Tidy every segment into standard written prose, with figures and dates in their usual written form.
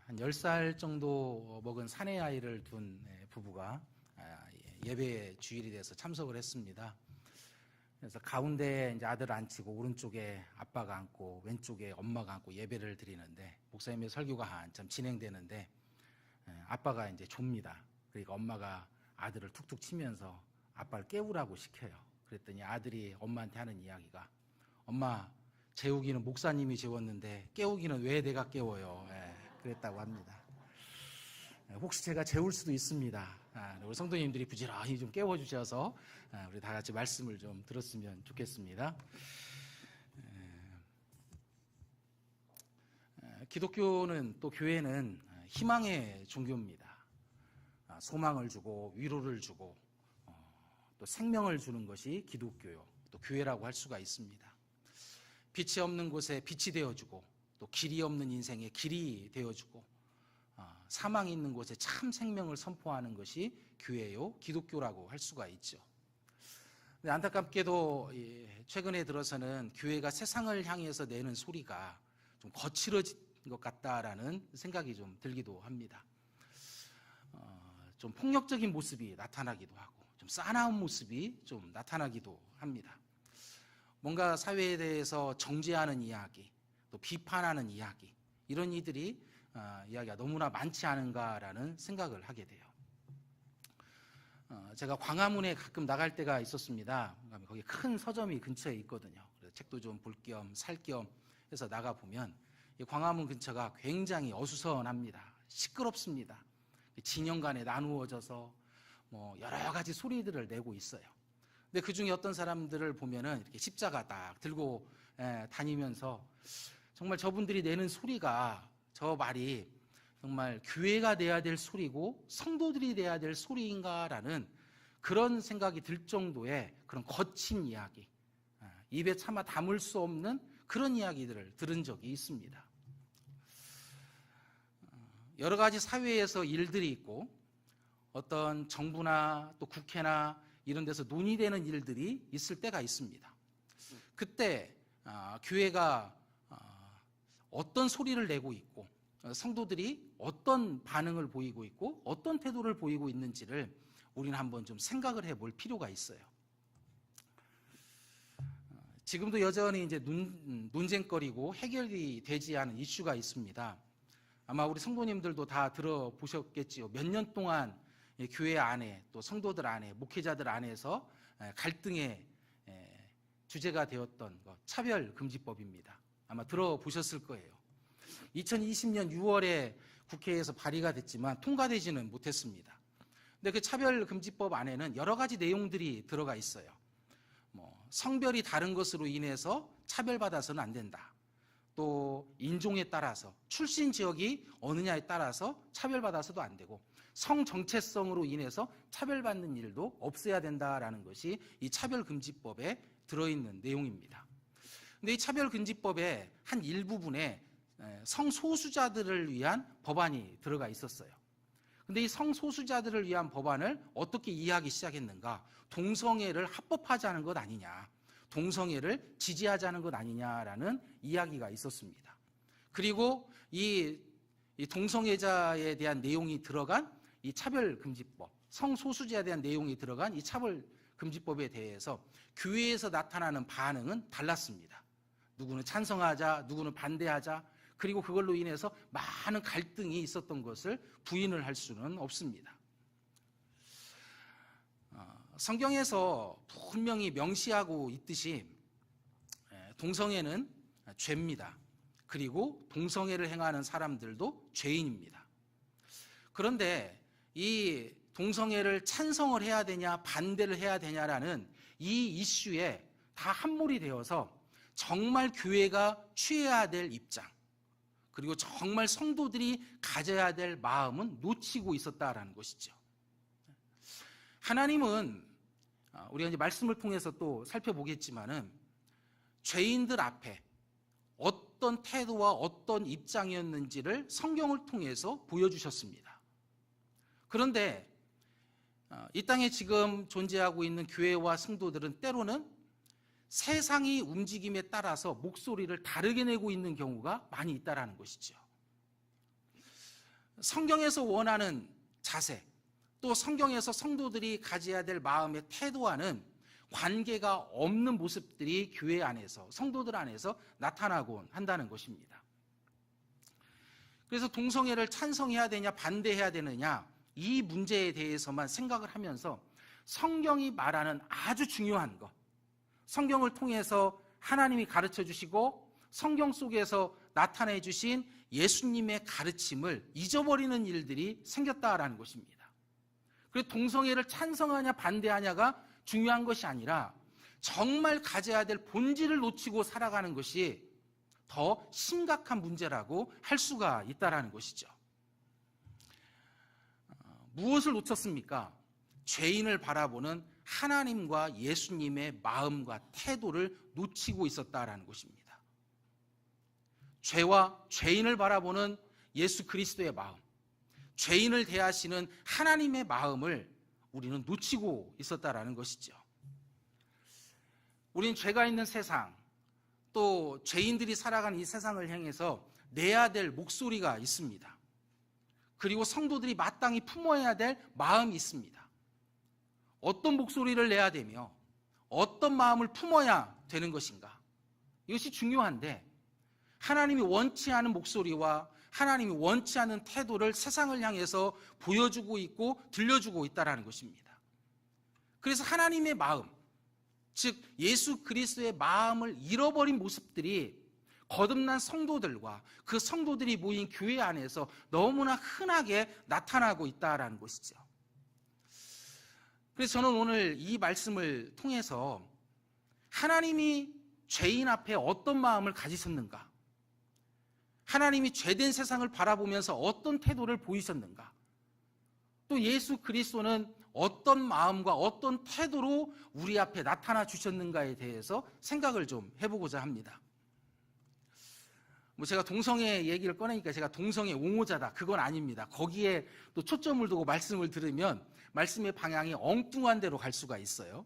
한 10살 정도 먹은 사내 아이를 둔 부부가 예배에 주일이 돼서 참석을 했습니다. 그래서 가운데 이제 아들을 앉히고 오른쪽에 아빠가 앉고 왼쪽에 엄마가 앉고 예배를 드리는데 목사님의 설교가 한참 진행되는데 아빠가 이제 좁니다. 그러니까 엄마가 아들을 툭툭 치면서 아빠를 깨우라고 시켜요. 그랬더니 아들이 엄마한테 하는 이야기가 엄마, 재우기는 목사님이 재웠는데 깨우기는 왜 내가 깨워요? 그랬다고 합니다. 혹시 제가 재울 수도 있습니다. 우리 성도님들이 부지런히 좀 깨워주셔서 우리 다 같이 말씀을 좀 들었으면 좋겠습니다. 기독교는 또 교회는 희망의 종교입니다. 소망을 주고 위로를 주고 또 생명을 주는 것이 기독교요. 또 교회라고 할 수가 있습니다. 빛이 없는 곳에 빛이 되어주고 또 길이 없는 인생에 길이 되어주고 사망이 있는 곳에 참 생명을 선포하는 것이 교회요, 기독교라고 할 수가 있죠. 근데 안타깝게도 최근에 들어서는 교회가 세상을 향해서 내는 소리가 좀 거칠어진 것 같다라는 생각이 좀 들기도 합니다. 좀 폭력적인 모습이 나타나기도 하고 좀 싸나운 모습이 좀 나타나기도 합니다. 뭔가 사회에 대해서 정죄하는 이야기, 또 비판하는 이야기, 이런 이야기가 너무나 많지 않은가라는 생각을 하게 돼요. 제가 광화문에 가끔 나갈 때가 있었습니다. 거기 큰 서점이 근처에 있거든요. 그래서 책도 좀 볼 겸 살 겸 해서 나가보면 이 광화문 근처가 굉장히 어수선합니다. 시끄럽습니다. 진영 간에 나누어져서 여러 가지 소리들을 내고 있어요. 근데 그 중에 어떤 사람들을 보면은 이렇게 십자가 딱 들고 다니면서 정말 저분들이 내는 소리가, 저 말이 정말 교회가 내야 될 소리고 성도들이 내야 될 소리인가라는 그런 생각이 들 정도의 그런 거친 이야기, 입에 차마 담을 수 없는 그런 이야기들을 들은 적이 있습니다. 여러 가지 사회에서 일들이 있고 어떤 정부나 또 국회나 이런 데서 논의되는 일들이 있을 때가 있습니다. 그때 교회가 어떤 소리를 내고 있고 성도들이 어떤 반응을 보이고 있고 어떤 태도를 보이고 있는지를 우리는 한번 좀 생각을 해볼 필요가 있어요. 지금도 여전히 이제 논쟁거리고 해결이 되지 않은 이슈가 있습니다. 아마 우리 성도님들도 다 들어보셨겠지요. 몇 년 동안 교회 안에 또 성도들 안에 목회자들 안에서 갈등의 주제가 되었던 것, 차별금지법입니다. 아마 들어보셨을 거예요. 2020년 6월에 국회에서 발의가 됐지만 통과되지는 못했습니다. 근데 그 차별금지법 안에는 여러 가지 내용들이 들어가 있어요. 성별이 다른 것으로 인해서 차별받아서는 안 된다. 또 인종에 따라서, 출신 지역이 어느냐에 따라서 차별받아서도 안 되고, 성 정체성으로 인해서 차별받는 일도 없어야 된다라는 것이 이 차별금지법에 들어있는 내용입니다. 근데 이 차별금지법의 한 일부분에 성소수자들을 위한 법안이 들어가 있었어요. 근데 이 성소수자들을 위한 법안을 어떻게 이해하기 시작했는가? 동성애를 합법화하자는 것 아니냐, 동성애를 지지하자는 것 아니냐라는 이야기가 있었습니다. 그리고 이 동성애자에 대한 내용이 들어간 이 차별금지법, 성소수자에 대한 내용이 들어간 이 차별금지법에 대해서 교회에서 나타나는 반응은 달랐습니다. 누구는 찬성하자, 누구는 반대하자, 그리고 그걸로 인해서 많은 갈등이 있었던 것을 부인을 할 수는 없습니다. 성경에서 분명히 명시하고 있듯이 동성애는 죄입니다. 그리고 동성애를 행하는 사람들도 죄인입니다. 그런데 이 동성애를 찬성을 해야 되냐 반대를 해야 되냐라는 이 이슈에 다 함몰이 되어서 정말 교회가 취해야 될 입장, 그리고 정말 성도들이 가져야 될 마음은 놓치고 있었다라는 것이죠. 하나님은 우리가 이제 말씀을 통해서 또 살펴보겠지만은 죄인들 앞에 어떤 태도와 어떤 입장이었는지를 성경을 통해서 보여주셨습니다. 그런데 이 땅에 지금 존재하고 있는 교회와 성도들은 때로는 세상이 움직임에 따라서 목소리를 다르게 내고 있는 경우가 많이 있다라는 것이죠. 성경에서 원하는 자세, 또 성경에서 성도들이 가져야 될 마음의 태도와는 관계가 없는 모습들이 교회 안에서, 성도들 안에서 나타나곤 한다는 것입니다. 그래서 동성애를 찬성해야 되냐 반대해야 되느냐, 이 문제에 대해서만 생각을 하면서 성경이 말하는 아주 중요한 것, 성경을 통해서 하나님이 가르쳐 주시고 성경 속에서 나타내 주신 예수님의 가르침을 잊어버리는 일들이 생겼다라는 것입니다. 그래서 동성애를 찬성하냐 반대하냐가 중요한 것이 아니라 정말 가져야 될 본질을 놓치고 살아가는 것이 더 심각한 문제라고 할 수가 있다는 것이죠. 무엇을 놓쳤습니까? 죄인을 바라보는 하나님과 예수님의 마음과 태도를 놓치고 있었다라는 것입니다. 죄와 죄인을 바라보는 예수 그리스도의 마음, 죄인을 대하시는 하나님의 마음을 우리는 놓치고 있었다라는 것이죠. 우리는 죄가 있는 세상, 또 죄인들이 살아가는 이 세상을 향해서 내야 될 목소리가 있습니다. 그리고 성도들이 마땅히 품어야 될 마음이 있습니다. 어떤 목소리를 내야 되며 어떤 마음을 품어야 되는 것인가, 이것이 중요한데 하나님이 원치 않은 목소리와 하나님이 원치 않은 태도를 세상을 향해서 보여주고 있고 들려주고 있다는 것입니다. 그래서 하나님의 마음, 즉 예수 그리스도의 마음을 잃어버린 모습들이 거듭난 성도들과 그 성도들이 모인 교회 안에서 너무나 흔하게 나타나고 있다는 것이죠. 그래서 저는 오늘 이 말씀을 통해서 하나님이 죄인 앞에 어떤 마음을 가지셨는가, 하나님이 죄된 세상을 바라보면서 어떤 태도를 보이셨는가, 또 예수 그리스도는 어떤 마음과 어떤 태도로 우리 앞에 나타나 주셨는가에 대해서 생각을 좀 해보고자 합니다. 제가 동성애 얘기를 꺼내니까 제가 동성애 옹호자다, 그건 아닙니다. 거기에 또 초점을 두고 말씀을 들으면 말씀의 방향이 엉뚱한 데로 갈 수가 있어요.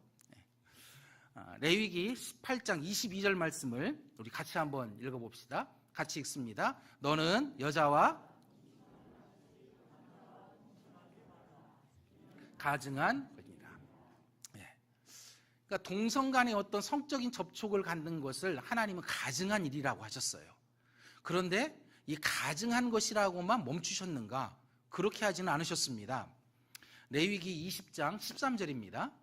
레위기 18장 22절 말씀을 우리 같이 한번 읽어봅시다. 같이 읽습니다. 너는 여자와 가증한 것이다. 그러니까 동성 간의 어떤 성적인 접촉을 갖는 것을 하나님은 가증한 일이라고 하셨어요. 그런데 이 가증한 것이라고만 멈추셨는가? 그렇게 하지는 않으셨습니다. 레위기 20장 13절입니다.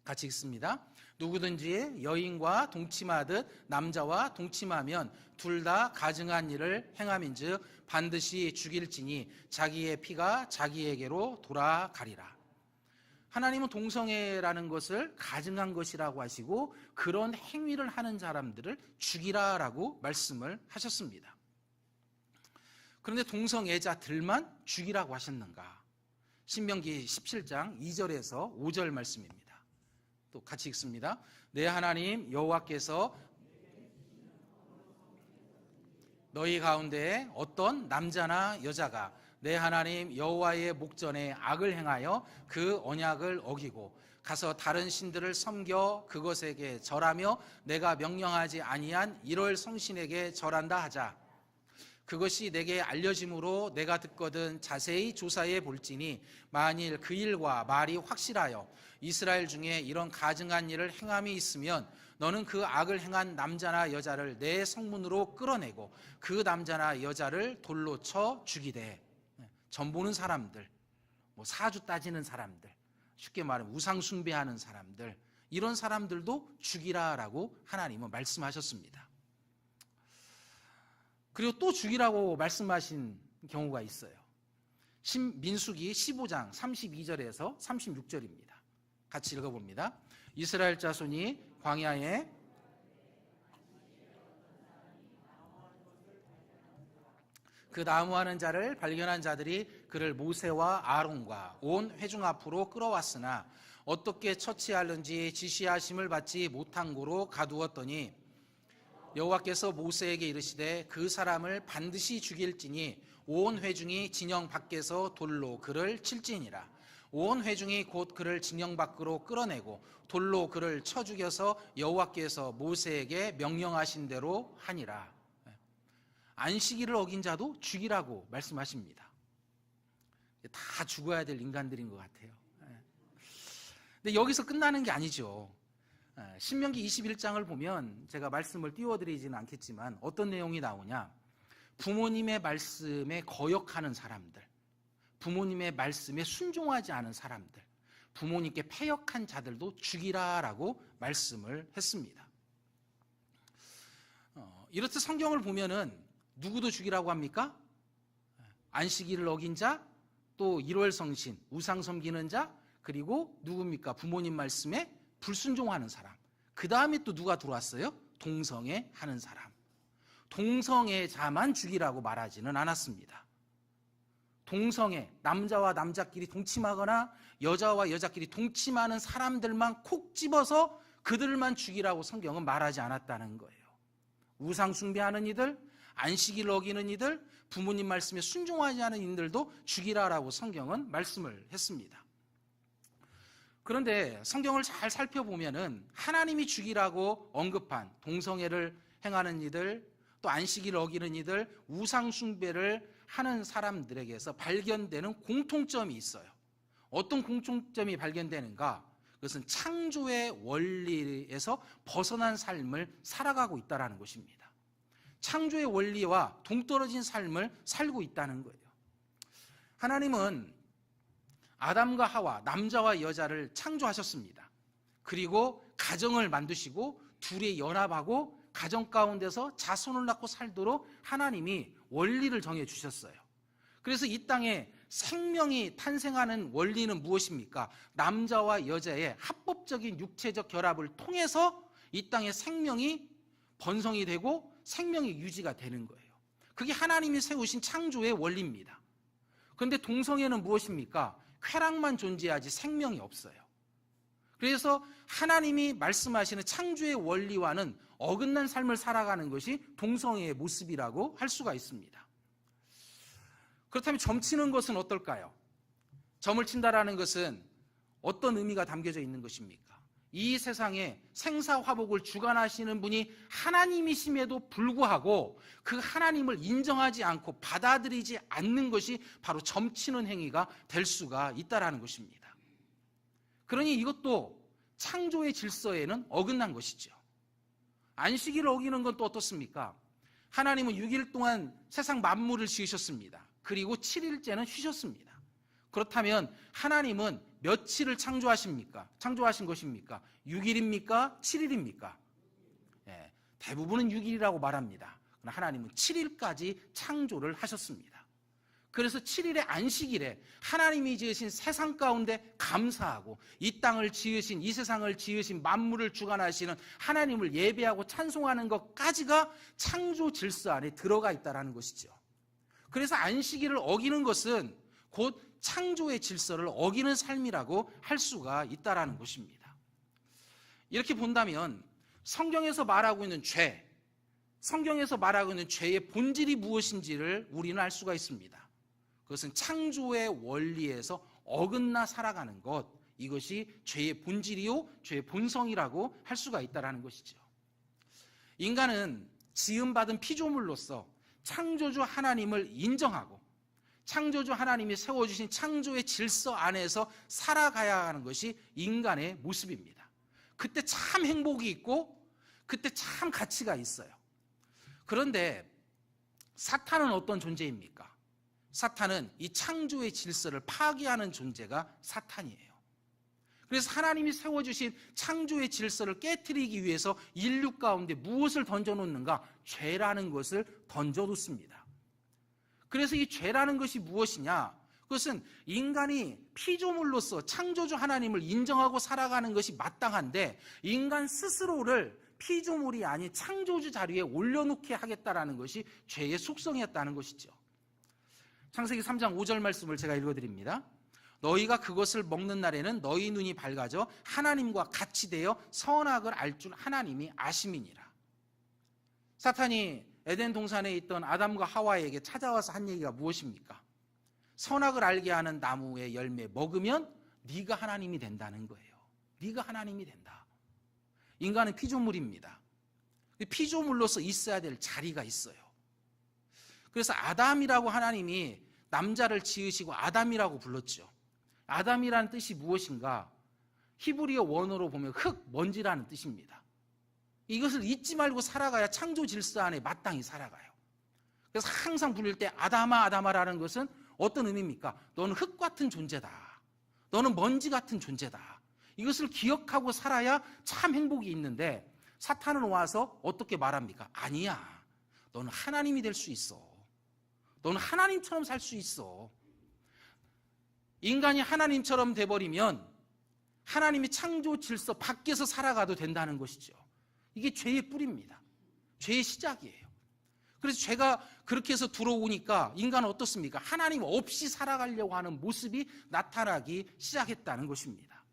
같이 읽습니다. 누구든지 여인과 동침하듯 남자와 동침하면 둘 다 가증한 일을 행함인즉 반드시 죽일지니 자기의 피가 자기에게로 돌아가리라. 하나님은 동성애라는 것을 가증한 것이라고 하시고 그런 행위를 하는 사람들을 죽이라라고 말씀을 하셨습니다. 그런데 동성애자들만 죽이라고 하셨는가? 신명기 17장 2절에서 5절 말씀입니다. 또 같이 읽습니다. 내 하나님 여호와께서 너희 가운데 어떤 남자나 여자가 내 하나님 여호와의 목전에 악을 행하여 그 언약을 어기고 가서 다른 신들을 섬겨 그것에게 절하며 내가 명령하지 아니한 이럴 성신에게 절한다 하자. 그것이 내게 알려짐으로 내가 듣거든 자세히 조사해 볼지니 만일 그 일과 말이 확실하여 이스라엘 중에 이런 가증한 일을 행함이 있으면 너는 그 악을 행한 남자나 여자를 내 성문으로 끌어내고 그 남자나 여자를 돌로 쳐 죽이되. 전보는 사람들, 사주 따지는 사람들, 쉽게 말하면 우상 숭배하는 사람들, 이런 사람들도 죽이라라고 하나님은 말씀하셨습니다. 그리고 또 죽이라고 말씀하신 경우가 있어요. 민수기 15장 32절에서 36절입니다. 같이 읽어봅니다. 이스라엘 자손이 광야에 그 나무하는 자를 발견한 자들이 그를 모세와 아론과 온 회중 앞으로 끌어왔으나 어떻게 처치하는지 지시하심을 받지 못한 고로 가두었더니 여호와께서 모세에게 이르시되 그 사람을 반드시 죽일지니 온 회중이 진영 밖에서 돌로 그를 칠지니라. 온 회중이 곧 그를 진영 밖으로 끌어내고 돌로 그를 쳐 죽여서 여호와께서 모세에게 명령하신 대로 하니라. 안식일을 어긴 자도 죽이라고 말씀하십니다. 다 죽어야 될 인간들인 것 같아요. 근데 여기서 끝나는 게 아니죠. 신명기 21장을 보면 제가 말씀을 띄워드리지는 않겠지만 어떤 내용이 나오냐, 부모님의 말씀에 거역하는 사람들, 부모님의 말씀에 순종하지 않은 사람들, 부모님께 패역한 자들도 죽이라라고 말씀을 했습니다. 이렇듯 성경을 보면은 누구도 죽이라고 합니까? 안식일을 어긴 자, 또 1월 성신, 우상 섬기는 자, 그리고 누굽니까? 부모님 말씀에 불순종하는 사람. 그 다음에 또 누가 들어왔어요? 동성애 하는 사람. 동성애자만 죽이라고 말하지는 않았습니다. 동성애, 남자와 남자끼리 동침하거나 여자와 여자끼리 동침하는 사람들만 콕 집어서 그들만 죽이라고 성경은 말하지 않았다는 거예요. 우상 숭배하는 이들, 안식일 어기는 이들, 부모님 말씀에 순종하지 않은 이들도 죽이라라고 성경은 말씀을 했습니다. 그런데 성경을 잘 살펴보면은 하나님이 죽이라고 언급한 동성애를 행하는 이들, 또 안식일 어기는 이들, 우상 숭배를 하는 사람들에게서 발견되는 공통점이 있어요. 어떤 공통점이 발견되는가? 그것은 창조의 원리에서 벗어난 삶을 살아가고 있다는 것입니다. 창조의 원리와 동떨어진 삶을 살고 있다는 거예요. 하나님은 아담과 하와, 남자와 여자를 창조하셨습니다. 그리고 가정을 만드시고 둘이 연합하고 가정 가운데서 자손을 낳고 살도록 하나님이 원리를 정해주셨어요. 그래서 이 땅에 생명이 탄생하는 원리는 무엇입니까? 남자와 여자의 합법적인 육체적 결합을 통해서 이 땅에 생명이 번성이 되고 생명이 유지가 되는 거예요. 그게 하나님이 세우신 창조의 원리입니다. 그런데 동성애는 무엇입니까? 쾌락만 존재하지 생명이 없어요. 그래서 하나님이 말씀하시는 창조의 원리와는 어긋난 삶을 살아가는 것이 동성애의 모습이라고 할 수가 있습니다. 그렇다면 점치는 것은 어떨까요? 점을 친다라는 것은 어떤 의미가 담겨져 있는 것입니까? 이 세상에 생사화복을 주관하시는 분이 하나님이심에도 불구하고 그 하나님을 인정하지 않고 받아들이지 않는 것이 바로 점치는 행위가 될 수가 있다는 것입니다. 그러니 이것도 창조의 질서에는 어긋난 것이죠. 안식일을 어기는 건 또 어떻습니까? 하나님은 6일 동안 세상 만물을 지으셨습니다. 그리고 7일째는 쉬셨습니다. 그렇다면 하나님은 며칠을 창조하신 것입니까? 6일입니까? 7일입니까? 대부분은 6일이라고 말합니다. 그러나 하나님은 7일까지 창조를 하셨습니다. 그래서 7일의 안식일에 하나님이 지으신 세상 가운데 감사하고 이 땅을 지으신, 이 세상을 지으신 만물을 주관하시는 하나님을 예배하고 찬송하는 것까지가 창조 질서 안에 들어가 있다는 것이죠. 그래서 안식일을 어기는 것은 곧 창조의 질서를 어기는 삶이라고 할 수가 있다는 것입니다. 이렇게 본다면 성경에서 말하고 있는 죄, 성경에서 말하고 있는 죄의 본질이 무엇인지를 우리는 알 수가 있습니다. 그것은 창조의 원리에서 어긋나 살아가는 것, 이것이 죄의 본질이요 죄의 본성이라고 할 수가 있다는 것이죠. 인간은 지음받은 피조물로서 창조주 하나님을 인정하고 창조주 하나님이 세워주신 창조의 질서 안에서 살아가야 하는 것이 인간의 모습입니다. 그때 참 행복이 있고 그때 참 가치가 있어요. 그런데 사탄은 어떤 존재입니까? 사탄은 이 창조의 질서를 파괴하는 존재가 사탄이에요. 그래서 하나님이 세워주신 창조의 질서를 깨트리기 위해서 인류 가운데 무엇을 던져놓는가? 죄라는 것을 던져놓습니다. 그래서 이 죄라는 것이 무엇이냐? 그것은 인간이 피조물로서 창조주 하나님을 인정하고 살아가는 것이 마땅한데 인간 스스로를 피조물이 아닌 창조주 자리에 올려놓게 하겠다라는 것이 죄의 속성이었다는 것이죠. 창세기 3장 5절 말씀을 제가 읽어드립니다. 너희가 그것을 먹는 날에는 너희 눈이 밝아져 하나님과 같이 되어 선악을 알 줄 하나님이 아심이니라. 사탄이 에덴 동산에 있던 아담과 하와에게 찾아와서 한 얘기가 무엇입니까? 선악을 알게 하는 나무의 열매 먹으면 네가 하나님이 된다는 거예요. 네가 하나님이 된다. 인간은 피조물입니다. 피조물로서 있어야 될 자리가 있어요. 그래서 아담이라고 하나님이 남자를 지으시고 아담이라고 불렀죠. 아담이라는 뜻이 무엇인가? 히브리어 원어로 보면 흙, 먼지라는 뜻입니다. 이것을 잊지 말고 살아가야 창조 질서 안에 마땅히 살아가요. 그래서 항상 부를 때 아담아 아담아라는 것은 어떤 의미입니까? 너는 흙 같은 존재다. 너는 먼지 같은 존재다. 이것을 기억하고 살아야 참 행복이 있는데 사탄은 와서 어떻게 말합니까? 아니야. 너는 하나님이 될 수 있어. 너는 하나님처럼 살 수 있어. 인간이 하나님처럼 돼버리면 하나님이 창조 질서 밖에서 살아가도 된다는 것이죠. 이게 죄의 뿌리입니다. 죄의 시작이에요. 그래서 죄가 그렇게 해서 들어오니까 인간은 어떻습니까? 하나님 없이 살아가려고 하는 모습이 나타나기 시작했다는 것입니다.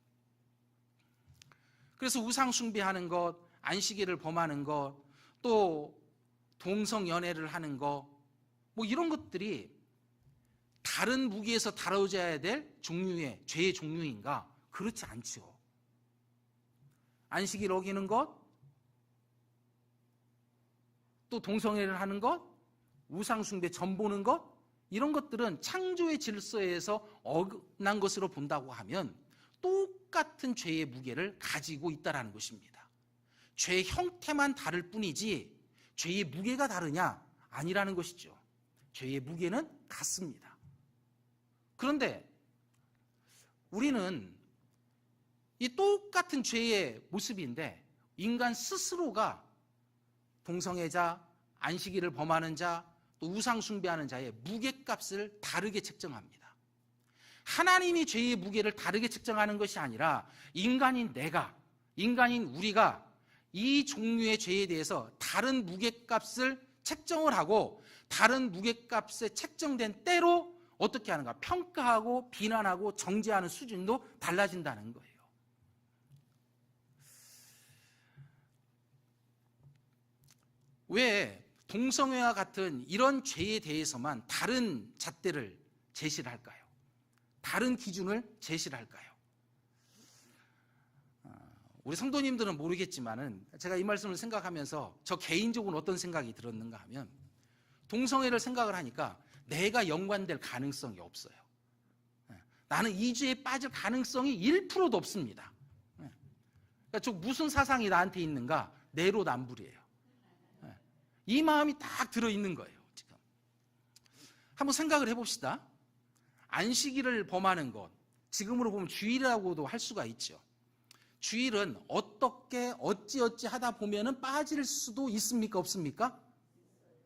그래서 우상 숭배하는 것, 안식일을 범하는 것, 또 동성연애를 하는 것, 뭐 이런 것들이 다른 무기에서 다뤄져야 될 종류의 죄의 종류인가? 그렇지 않죠. 안식일 어기는 것, 또 동성애를 하는 것, 우상숭배 전보는 것, 이런 것들은 창조의 질서에서 어긋난 것으로 본다고 하면 똑같은 죄의 무게를 가지고 있다는 것입니다. 죄의 형태만 다를 뿐이지 죄의 무게가 다르냐? 아니라는 것이죠. 죄의 무게는 같습니다. 그런데 우리는 이 똑같은 죄의 모습인데 인간 스스로가 동성애자, 안식일을 범하는 자, 또 우상 숭배하는 자의 무게값을 다르게 책정합니다. 하나님이 죄의 무게를 다르게 책정하는 것이 아니라 인간인 내가, 인간인 우리가 이 종류의 죄에 대해서 다른 무게값을 책정을 하고 다른 무게값에 책정된 때로 어떻게 하는가? 평가하고 비난하고 정죄하는 수준도 달라진다는 거예요. 왜 동성애와 같은 이런 죄에 대해서만 다른 잣대를 제시를 할까요? 다른 기준을 제시를 할까요? 우리 성도님들은 모르겠지만은 제가 이 말씀을 생각하면서 저 개인적으로 어떤 생각이 들었는가 하면 동성애를 생각을 하니까 내가 연관될 가능성이 없어요. 나는 이 죄에 빠질 가능성이 1%도 없습니다. 그러니까 저 무슨 사상이 나한테 있는가? 내로남불이에요. 이 마음이 딱 들어있는 거예요. 지금 한번 생각을 해봅시다. 안식일을 범하는 것, 지금으로 보면 주일이라고도 할 수가 있죠. 주일은 어떻게 어찌어찌 하다 보면은 빠질 수도 있습니까? 없습니까?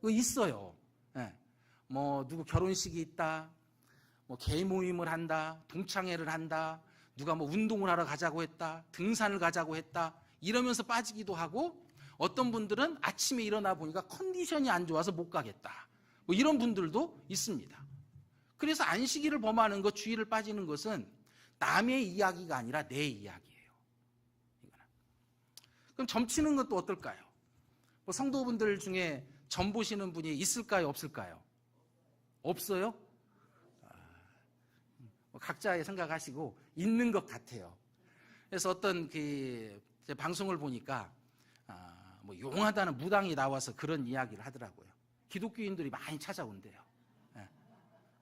있어요. 뭐 누구 결혼식이 있다, 뭐 개 모임을 한다, 동창회를 한다, 누가 뭐 운동을 하러 가자고 했다, 등산을 가자고 했다, 이러면서 빠지기도 하고, 어떤 분들은 아침에 일어나 보니까 컨디션이 안 좋아서 못 가겠다, 뭐 이런 분들도 있습니다. 그래서 안식일을 범하는 것, 주일을 빠지는 것은 남의 이야기가 아니라 내 이야기예요. 그럼 점치는 것도 어떨까요? 뭐 성도분들 중에 점 보시는 분이 있을까요? 없을까요? 없어요? 각자의 생각하시고 있는 것 같아요. 그래서 어떤 방송을 보니까 뭐 용하다는 무당이 나와서 그런 이야기를 하더라고요. 기독교인들이 많이 찾아온대요.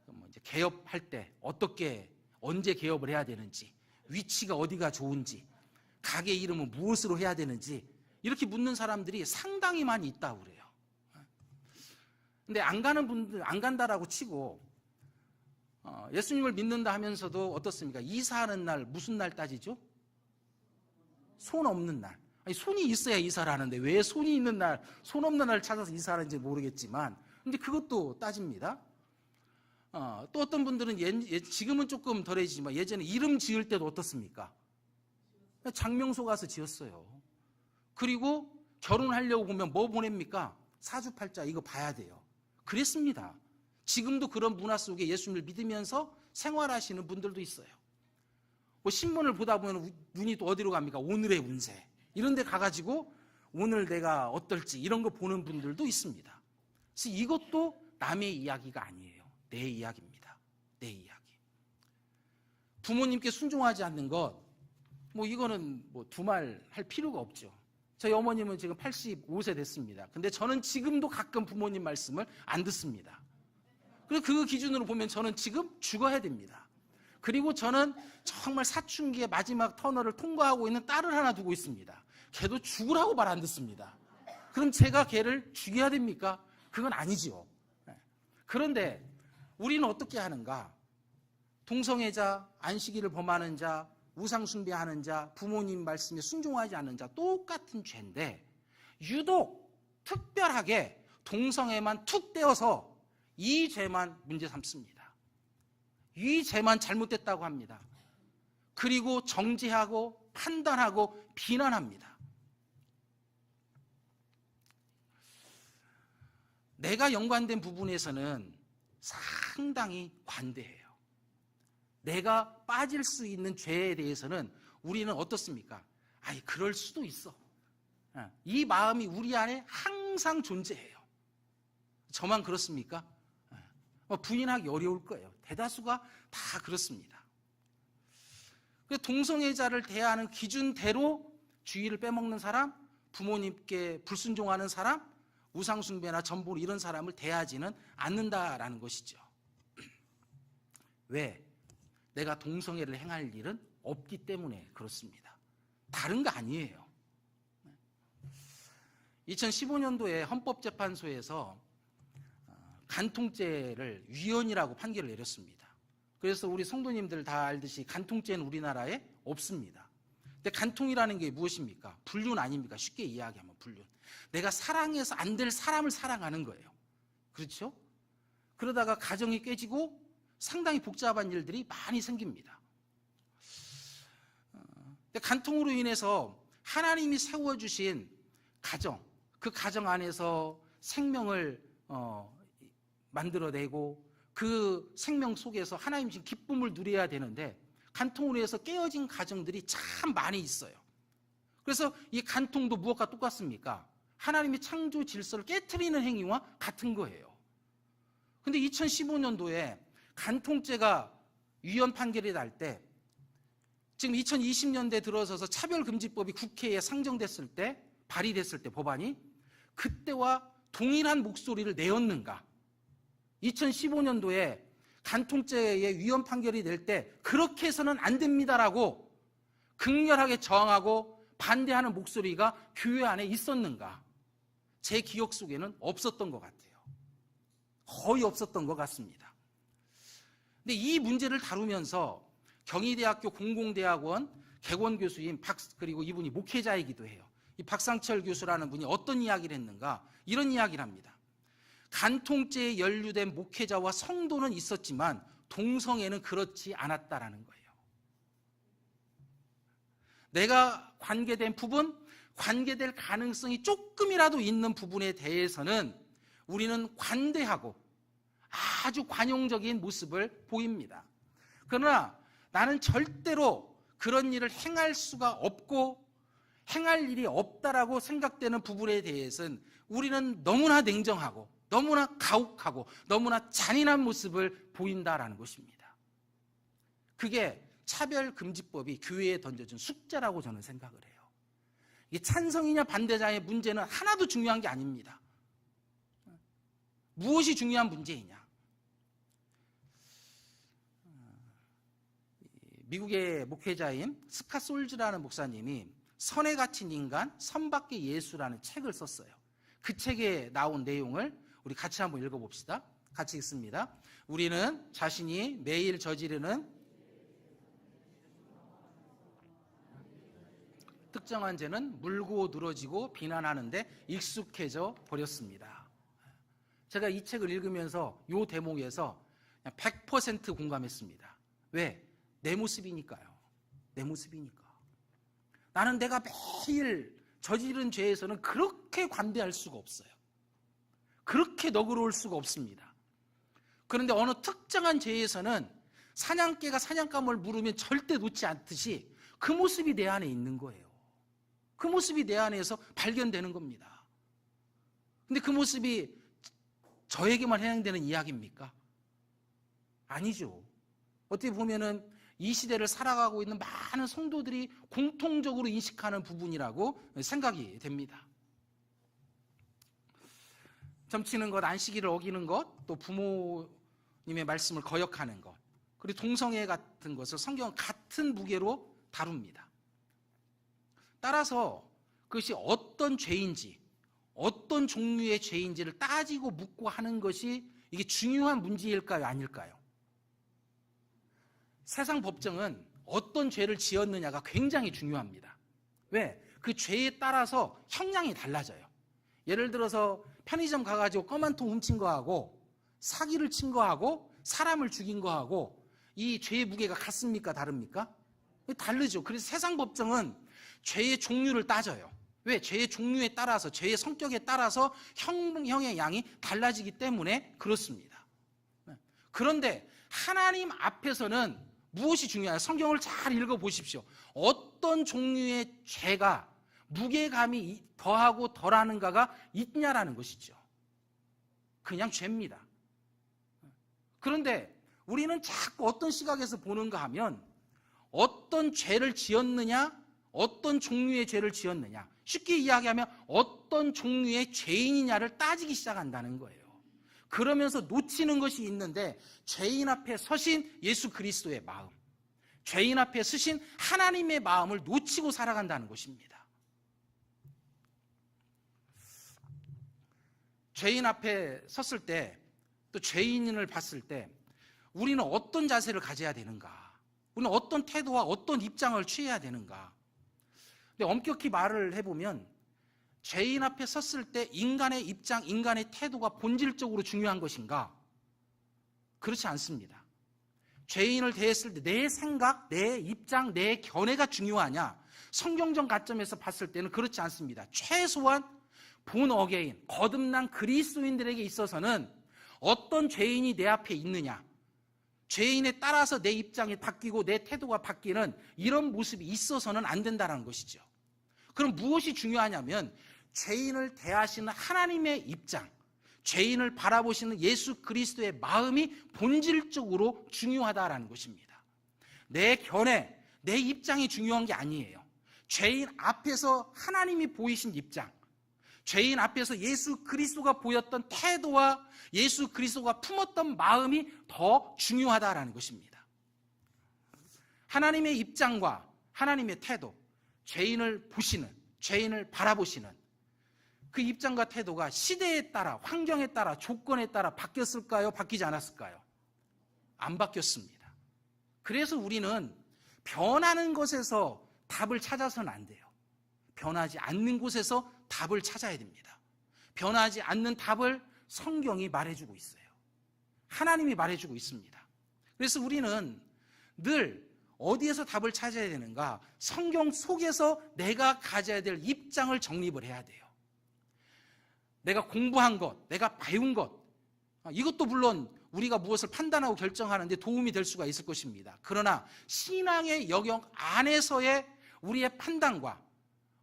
뭐 이제 개업할 때 어떻게 언제 개업을 해야 되는지, 위치가 어디가 좋은지, 가게 이름은 무엇으로 해야 되는지 이렇게 묻는 사람들이 상당히 많이 있다고 그래요. 근데 안 가는 분들, 안 간다라고 치고 예수님을 믿는다 하면서도 어떻습니까? 이사하는 날 무슨 날 따지죠? 손 없는 날. 아니, 손이 있어야 이사를 하는데 왜 손이 있는 날, 손 없는 날 찾아서 이사하는지 모르겠지만 근데 그것도 따집니다. 또 어떤 분들은 지금은 조금 덜해지지만 예전에 이름 지을 때도 어떻습니까? 장명소 가서 지었어요. 그리고 결혼하려고 보면 뭐 보냅니까? 사주팔자 이거 봐야 돼요. 그랬습니다. 지금도 그런 문화 속에 예수님을 믿으면서 생활하시는 분들도 있어요. 뭐 신문을 보다 보면 눈이 또 어디로 갑니까? 오늘의 운세 이런 데 가가지고 오늘 내가 어떨지 이런 거 보는 분들도 있습니다. 그래서 이것도 남의 이야기가 아니에요. 내 이야기입니다. 내 이야기. 부모님께 순종하지 않는 것, 뭐 이거는 뭐 두말 할 필요가 없죠. 저희 어머님은 지금 85세 됐습니다. 근데 저는 지금도 가끔 부모님 말씀을 안 듣습니다. 그리고 그 기준으로 보면 저는 지금 죽어야 됩니다. 그리고 저는 정말 사춘기의 마지막 터널을 통과하고 있는 딸을 하나 두고 있습니다. 걔도 죽으라고 말 안 듣습니다. 그럼 제가 걔를 죽여야 됩니까? 그건 아니지요. 그런데 우리는 어떻게 하는가? 동성애자, 안식일을 범하는 자, 우상 숭배하는 자, 부모님 말씀에 순종하지 않는 자 똑같은 죄인데 유독 특별하게 동성애만 툭 떼어서 이 죄만 문제 삼습니다. 이 죄만 잘못됐다고 합니다. 그리고 정죄하고 판단하고 비난합니다. 내가 연관된 부분에서는 상당히 관대해요. 내가 빠질 수 있는 죄에 대해서는 우리는 어떻습니까? 아이, 그럴 수도 있어. 이 마음이 우리 안에 항상 존재해요. 저만 그렇습니까? 부인하기 어려울 거예요. 대다수가 다 그렇습니다. 동성애자를 대하는 기준대로 주의를 빼먹는 사람, 부모님께 불순종하는 사람, 우상숭배나 전보 이런 사람을 대하지는 않는다라는 것이죠. 왜? 내가 동성애를 행할 일은 없기 때문에 그렇습니다. 다른 거 아니에요. 2015년도에 헌법재판소에서 간통죄를 위헌이라고 판결을 내렸습니다. 그래서 우리 성도님들 다 알듯이 간통죄는 우리나라에 없습니다. 근데 간통이라는 게 무엇입니까? 불륜 아닙니까? 쉽게 이야기하면 불륜. 내가 사랑해서 안 될 사람을 사랑하는 거예요. 그렇죠? 그러다가 가정이 깨지고 상당히 복잡한 일들이 많이 생깁니다. 근데 간통으로 인해서 하나님이 세워주신 가정, 그 가정 안에서 생명을 만들어내고 그 생명 속에서 하나님 주신 기쁨을 누려야 되는데 간통으로 해서 깨어진 가정들이 참 많이 있어요. 그래서 이 간통도 무엇과 똑같습니까? 하나님의 창조 질서를 깨트리는 행위와 같은 거예요. 근데 2015년도에 간통죄가 위헌 판결이 날 때, 지금 2020년대 들어서서 차별금지법이 국회에 상정됐을 때, 발의됐을 때 법안이 그때와 동일한 목소리를 내었는가? 2015년도에 간통죄의 위헌 판결이 될 때 그렇게 해서는 안 됩니다라고 극렬하게 저항하고 반대하는 목소리가 교회 안에 있었는가? 제 기억 속에는 없었던 것 같아요. 거의 없었던 것 같습니다. 근데 이 문제를 다루면서 경희대학교 공공대학원 객원교수인 그리고 이분이 목회자이기도 해요. 이 박상철 교수라는 분이 어떤 이야기를 했는가? 이런 이야기를 합니다. 간통죄에 연루된 목회자와 성도는 있었지만 동성애는 그렇지 않았다라는 거예요. 내가 관계된 부분, 관계될 가능성이 조금이라도 있는 부분에 대해서는 우리는 관대하고 아주 관용적인 모습을 보입니다. 그러나 나는 절대로 그런 일을 행할 수가 없고 행할 일이 없다라고 생각되는 부분에 대해서는 우리는 너무나 냉정하고 너무나 가혹하고 너무나 잔인한 모습을 보인다라는 것입니다. 그게 차별금지법이 교회에 던져준 숙제라고 저는 생각을 해요. 이게 찬성이냐 반대자의 문제는 하나도 중요한 게 아닙니다. 무엇이 중요한 문제이냐? 미국의 목회자인 스캇 솔즈라는 목사님이 선에 갇힌 인간, 선 밖의 예수라는 책을 썼어요. 그 책에 나온 내용을 우리 같이 한번 읽어봅시다. 같이 읽습니다. 우리는 자신이 매일 저지르는 특정한 죄는 물고 늘어지고 비난하는데 익숙해져 버렸습니다. 제가 이 책을 읽으면서 이 대목에서 100% 공감했습니다. 왜? 내 모습이니까요. 내 모습이니까. 나는 내가 매일 저지른 죄에서는 그렇게 관대할 수가 없어요. 그렇게 너그러울 수가 없습니다. 그런데 어느 특정한 죄에서는 사냥개가 사냥감을 물으면 절대 놓지 않듯이 그 모습이 내 안에 있는 거예요. 그 모습이 내 안에서 발견되는 겁니다. 근데 그 모습이 저에게만 해당되는 이야기입니까? 아니죠. 어떻게 보면은 이 시대를 살아가고 있는 많은 성도들이 공통적으로 인식하는 부분이라고 생각이 됩니다. 점치는 것, 안식일을 어기는 것, 또 부모 하나님의 말씀을 거역하는 것, 그리고 동성애 같은 것을 성경은 같은 무게로 다룹니다. 따라서 그것이 어떤 죄인지, 어떤 종류의 죄인지를 따지고 묻고 하는 것이 이게 중요한 문제일까요? 아닐까요? 세상 법정은 어떤 죄를 지었느냐가 굉장히 중요합니다. 왜? 그 죄에 따라서 형량이 달라져요. 예를 들어서 편의점 가가지고 껌 한 통 훔친 거하고 사기를 친 거하고 사람을 죽인 거하고 이 죄의 무게가 같습니까? 다릅니까? 다르죠. 그래서 세상 법정은 죄의 종류를 따져요. 왜? 죄의 종류에 따라서, 죄의 성격에 따라서 형의 양이 달라지기 때문에 그렇습니다. 그런데 하나님 앞에서는 무엇이 중요해요? 성경을 잘 읽어보십시오. 어떤 종류의 죄가 무게감이 더하고 덜하는가가 있냐라는 것이죠. 그냥 죄입니다. 그런데 우리는 자꾸 어떤 시각에서 보는가 하면 어떤 죄를 지었느냐, 어떤 종류의 죄를 지었느냐, 쉽게 이야기하면 어떤 종류의 죄인이냐를 따지기 시작한다는 거예요. 그러면서 놓치는 것이 있는데 죄인 앞에 서신 예수 그리스도의 마음, 죄인 앞에 서신 하나님의 마음을 놓치고 살아간다는 것입니다. 죄인 앞에 섰을 때, 또 죄인을 봤을 때 우리는 어떤 자세를 가져야 되는가? 우리는 어떤 태도와 어떤 입장을 취해야 되는가? 근데 엄격히 말을 해보면 죄인 앞에 섰을 때 인간의 입장, 인간의 태도가 본질적으로 중요한 것인가? 그렇지 않습니다. 죄인을 대했을 때 내 생각, 내 입장, 내 견해가 중요하냐? 성경적 관점에서 봤을 때는 그렇지 않습니다. 최소한 본 어게인, 거듭난 그리스도인들에게 있어서는 어떤 죄인이 내 앞에 있느냐, 죄인에 따라서 내 입장이 바뀌고 내 태도가 바뀌는 이런 모습이 있어서는 안 된다는 것이죠. 그럼 무엇이 중요하냐면 죄인을 대하시는 하나님의 입장, 죄인을 바라보시는 예수 그리스도의 마음이 본질적으로 중요하다라는 것입니다. 내 견해, 내 입장이 중요한 게 아니에요. 죄인 앞에서 하나님이 보이신 입장, 죄인 앞에서 예수 그리스도가 보였던 태도와 예수 그리스도가 품었던 마음이 더 중요하다라는 것입니다. 하나님의 입장과 하나님의 태도, 죄인을 보시는, 죄인을 바라보시는 그 입장과 태도가 시대에 따라, 환경에 따라, 조건에 따라 바뀌었을까요? 바뀌지 않았을까요? 안 바뀌었습니다. 그래서 우리는 변하는 것에서 답을 찾아서는 안 돼요. 변하지 않는 곳에서 답을 찾아야 됩니다. 변하지 않는 답을 성경이 말해주고 있어요. 하나님이 말해주고 있습니다. 그래서 우리는 늘 어디에서 답을 찾아야 되는가? 성경 속에서 내가 가져야 될 입장을 정립을 해야 돼요. 내가 공부한 것, 내가 배운 것, 이것도 물론 우리가 무엇을 판단하고 결정하는데 도움이 될 수가 있을 것입니다. 그러나 신앙의 영역 안에서의 우리의 판단과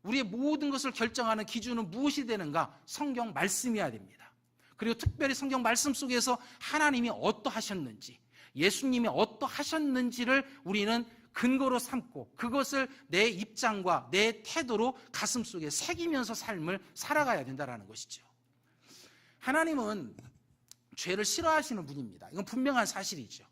우리의 모든 것을 결정하는 기준은 무엇이 되는가? 성경 말씀이어야 됩니다. 그리고 특별히 성경 말씀 속에서 하나님이 어떠하셨는지, 예수님이 어떠하셨는지를 우리는 근거로 삼고 그것을 내 입장과 내 태도로 가슴속에 새기면서 삶을 살아가야 된다는 것이죠. 하나님은 죄를 싫어하시는 분입니다. 이건 분명한 사실이죠.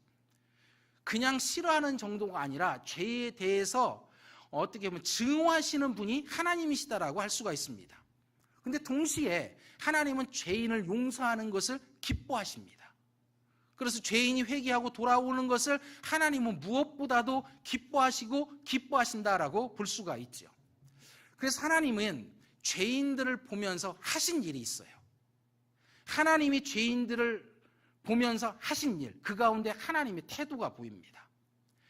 그냥 싫어하는 정도가 아니라 죄에 대해서 어떻게 보면 증오하시는 분이 하나님이시다라고 할 수가 있습니다. 그런데 동시에 하나님은 죄인을 용서하는 것을 기뻐하십니다. 그래서 죄인이 회개하고 돌아오는 것을 하나님은 무엇보다도 기뻐하시고 기뻐하신다라고 볼 수가 있죠. 그래서 하나님은 죄인들을 보면서 하신 일이 있어요. 하나님이 죄인들을 보면서 하신 일, 그 가운데 하나님의 태도가 보입니다.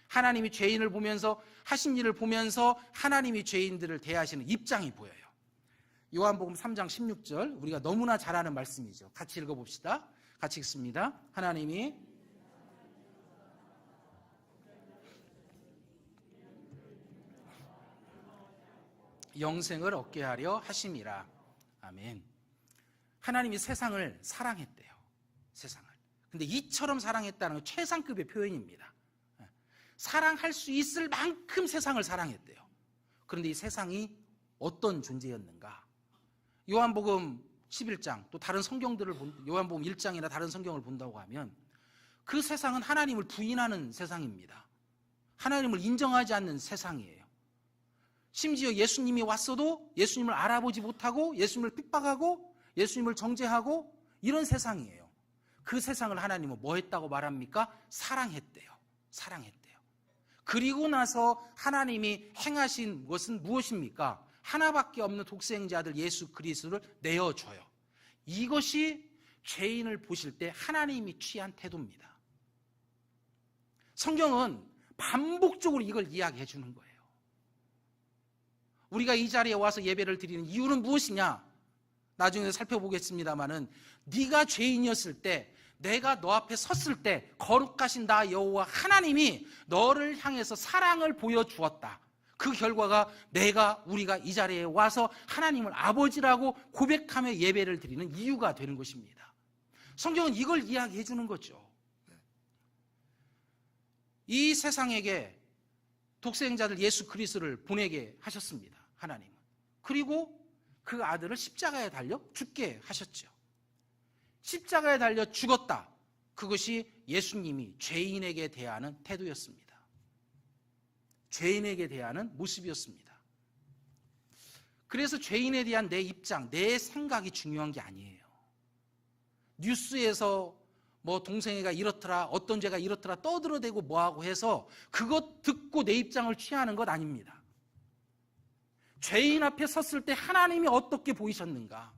하나님이 죄인을 보면서 하신 일을 보면서 하나님이 죄인들을 대하시는 입장이 보여요. 요한복음 3장 16절, 우리가 너무나 잘 아는 말씀이죠. 같이 읽어봅시다. 같이 읽습니다. 하나님이 영생을 얻게 하려 하심이라. 아멘. 하나님이 세상을 사랑했대요. 세상을. 근데 이처럼 사랑했다는 건 최상급의 표현입니다. 사랑할 수 있을 만큼 세상을 사랑했대요. 그런데 이 세상이 어떤 존재였는가? 요한복음 11장, 또 다른 성경들을 요한복음 1장이나 다른 성경을 본다고 하면 그 세상은 하나님을 부인하는 세상입니다. 하나님을 인정하지 않는 세상이에요. 심지어 예수님이 왔어도 예수님을 알아보지 못하고 예수님을 핍박하고 예수님을 정죄하고 이런 세상이에요. 그 세상을 하나님은 뭐 했다고 말합니까? 사랑했대요. 사랑했대요. 그리고 나서 하나님이 행하신 것은 무엇입니까? 하나밖에 없는 독생자들 예수 그리스도를 내어줘요. 이것이 죄인을 보실 때 하나님이 취한 태도입니다. 성경은 반복적으로 이걸 이야기해 주는 거예요. 우리가 이 자리에 와서 예배를 드리는 이유는 무엇이냐? 나중에 살펴보겠습니다마는 네가 죄인이었을 때, 내가 너 앞에 섰을 때 거룩하신 나 여호와 하나님이 너를 향해서 사랑을 보여주었다. 그 결과가 우리가 이 자리에 와서 하나님을 아버지라고 고백하며 예배를 드리는 이유가 되는 것입니다. 성경은 이걸 이야기해 주는 거죠. 이 세상에게 독생자들 예수 그리스도를 보내게 하셨습니다. 하나님은. 그리고 그 아들을 십자가에 달려 죽게 하셨죠. 십자가에 달려 죽었다. 그것이 예수님이 죄인에게 대하는 태도였습니다. 죄인에게 대하는 모습이었습니다. 그래서 죄인에 대한 내 입장, 내 생각이 중요한 게 아니에요. 뉴스에서 뭐 동생애가 이렇더라, 어떤 죄가 이렇더라 떠들어대고 뭐하고 해서 그것 듣고 내 입장을 취하는 것 아닙니다. 죄인 앞에 섰을 때 하나님이 어떻게 보이셨는가?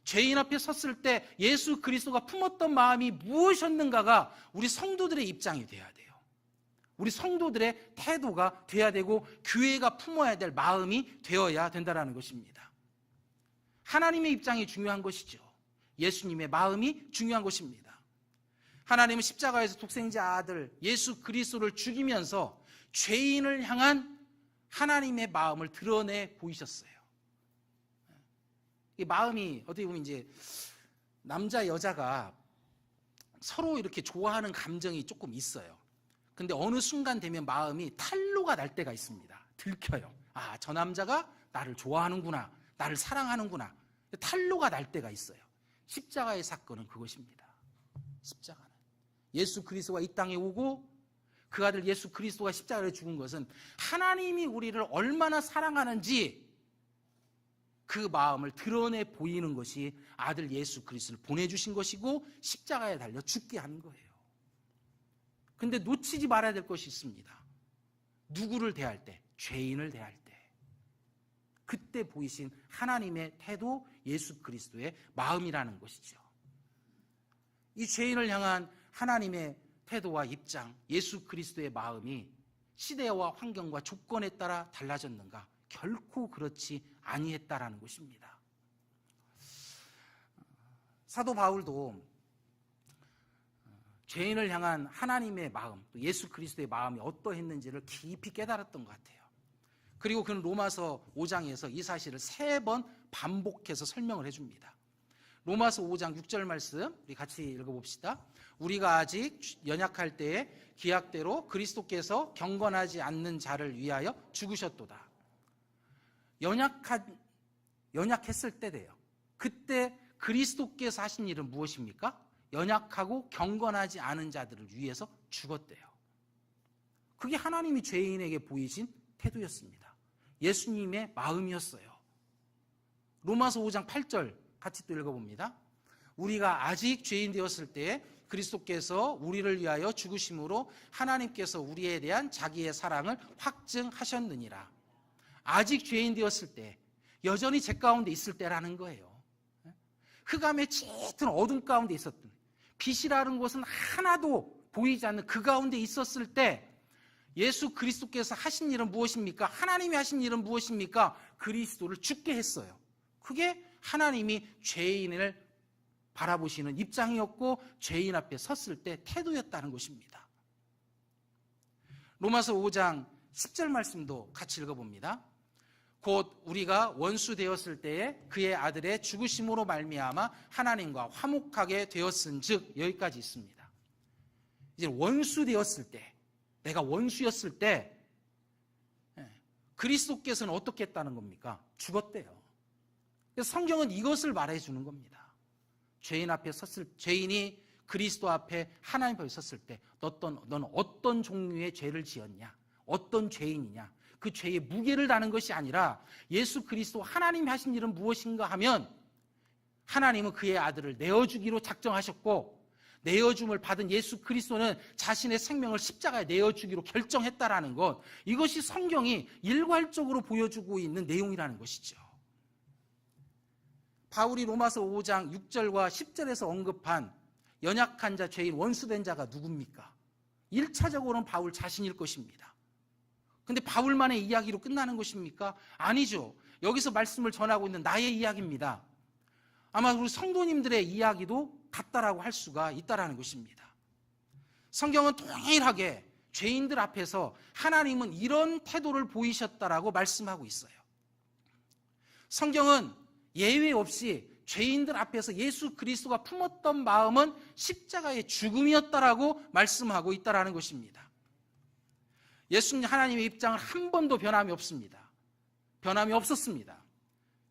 죄인 앞에 섰을 때 예수 그리스도가 품었던 마음이 무엇이었는가가 우리 성도들의 입장이 돼야 돼요. 우리 성도들의 태도가 돼야 되고 교회가 품어야 될 마음이 되어야 된다는 것입니다. 하나님의 입장이 중요한 것이죠. 예수님의 마음이 중요한 것입니다. 하나님은 십자가에서 독생자 아들 예수 그리스도를 죽이면서 죄인을 향한 하나님의 마음을 드러내 보이셨어요. 이 마음이 어떻게 보면 이제 남자 여자가 서로 이렇게 좋아하는 감정이 조금 있어요. 근데 어느 순간 되면 마음이 탄로가 날 때가 있습니다. 들켜요. 아, 저 남자가 나를 좋아하는구나, 나를 사랑하는구나. 탄로가 날 때가 있어요. 십자가의 사건은 그것입니다. 십자가는 예수 그리스도가 이 땅에 오고 그 아들 예수 그리스도가 십자가에 죽은 것은 하나님이 우리를 얼마나 사랑하는지 그 마음을 드러내 보이는 것이 아들 예수 그리스도를 보내주신 것이고 십자가에 달려 죽게 한 거예요. 근데 놓치지 말아야 될 것이 있습니다. 누구를 대할 때? 죄인을 대할 때. 그때 보이신 하나님의 태도, 예수 그리스도의 마음이라는 것이죠. 이 죄인을 향한 하나님의 태도와 입장, 예수 그리스도의 마음이 시대와 환경과 조건에 따라 달라졌는가? 결코 그렇지 아니했다라는 것입니다. 사도 바울도 죄인을 향한 하나님의 마음, 또 예수 그리스도의 마음이 어떠했는지를 깊이 깨달았던 것 같아요. 그리고 그는 로마서 5장에서 이 사실을 3번 반복해서 설명을 해줍니다. 로마서 5장 6절 말씀 우리 같이 읽어봅시다. 우리가 아직 연약할 때에 기약대로 그리스도께서 경건하지 않는 자를 위하여 죽으셨도다. 연약했을 때래요. 그때 그리스도께서 하신 일은 무엇입니까? 연약하고 경건하지 않은 자들을 위해서 죽었대요. 그게 하나님이 죄인에게 보이신 태도였습니다. 예수님의 마음이었어요. 로마서 5장 8절 같이 또 읽어봅니다. 우리가 아직 죄인 되었을 때에 그리스도께서 우리를 위하여 죽으심으로 하나님께서 우리에 대한 자기의 사랑을 확증하셨느니라. 아직 죄인 되었을 때, 여전히 죄 가운데 있을 때라는 거예요. 흑암의 짙은 어둠 가운데 있었던, 빛이라는 것은 하나도 보이지 않는 그 가운데 있었을 때 예수 그리스도께서 하신 일은 무엇입니까? 하나님이 하신 일은 무엇입니까? 그리스도를 죽게 했어요. 그게 하나님이 죄인을 바라보시는 입장이었고 죄인 앞에 섰을 때 태도였다는 것입니다. 로마서 5장 10절 말씀도 같이 읽어봅니다. 곧 우리가 원수 되었을 때에 그의 아들의 죽으심으로 말미암아 하나님과 화목하게 되었은즉, 여기까지 있습니다. 이제 원수 되었을 때, 내가 원수였을 때 그리스도께서는 어떻게 했다는 겁니까? 죽었대요. 그래서 성경은 이것을 말해주는 겁니다. 죄인 앞에 섰을, 죄인이 그리스도 앞에 하나님 앞에 섰을 때 너는 어떤 종류의 죄를 지었냐? 어떤 죄인이냐? 그 죄의 무게를 다는 것이 아니라 예수 그리스도 하나님이 하신 일은 무엇인가 하면 하나님은 그의 아들을 내어주기로 작정하셨고 내어줌을 받은 예수 그리스도는 자신의 생명을 십자가에 내어주기로 결정했다라는 것, 이것이 성경이 일괄적으로 보여주고 있는 내용이라는 것이죠. 바울이 로마서 5장 6절과 10절에서 언급한 연약한 자, 죄인, 원수된 자가 누굽니까? 1차적으로는 바울 자신일 것입니다. 근데 바울만의 이야기로 끝나는 것입니까? 아니죠. 여기서 말씀을 전하고 있는 나의 이야기입니다. 아마 우리 성도님들의 이야기도 같다라고 할 수가 있다라는 것입니다. 성경은 동일하게 죄인들 앞에서 하나님은 이런 태도를 보이셨다라고 말씀하고 있어요. 성경은 예외 없이 죄인들 앞에서 예수 그리스도가 품었던 마음은 십자가의 죽음이었다라고 말씀하고 있다라는 것입니다. 예수님 하나님의 입장은 한 번도 변함이 없습니다. 변함이 없었습니다.